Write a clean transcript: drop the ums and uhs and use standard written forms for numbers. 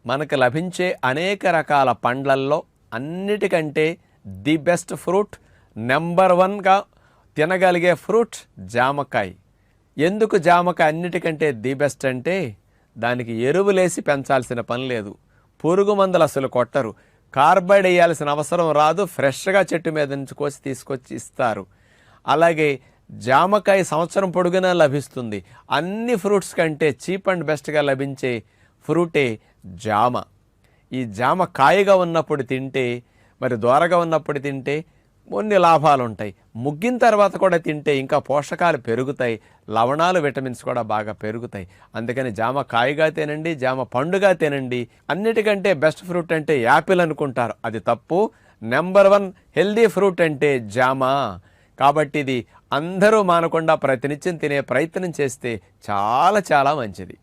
మనకు లభించే అనేక రకాల పండ్లల్లో అన్నిటికంటే ది బెస్ట్ ఫ్రూట్, నెంబర్ 1గా తినగలిగే ఫ్రూట్ జామకాయ. ఎందుకు జామకాయ అన్నిటికంటే ది బెస్ట్ అంటే దానికి ఎరువులేసి పెంచాల్సిన పని లేదు, పురుగు మందులు అసలు కొట్టరు, కార్బైడ్ వేయాల్సిన అవసరం రాదు, ఫ్రెష్గా చెట్టు మీద నుంచి కోసి తీసుకొచ్చి ఇస్తారు. అలాగే జామకాయ సంవత్సరం పొడుగునా లభిస్తుంది. అన్ని ఫ్రూట్స్ కంటే చీప్ అండ్ బెస్ట్గా లభించే ఫ్రూటే జామ. ఈ జామ కాయగా ఉన్నప్పుడు తింటే, మరి దోరగా ఉన్నప్పుడు తింటే కొన్ని లాభాలు ఉంటాయి. ముగ్గిన తర్వాత కూడా తింటే ఇంకా పోషకాలు పెరుగుతాయి, లవణాలు, విటమిన్స్ కూడా బాగా పెరుగుతాయి. అందుకని జామ కాయగా తినండి, జామ పండుగా తినండి. అన్నిటికంటే బెస్ట్ ఫ్రూట్ అంటే యాపిల్ అనుకుంటారు, అది తప్పు. నెంబర్ 1 హెల్దీ ఫ్రూట్ అంటే జామ. కాబట్టి ఇది అందరూ మానకుండా ప్రతినిత్యం తినే ప్రయత్నం చేస్తే చాలా చాలా మంచిది.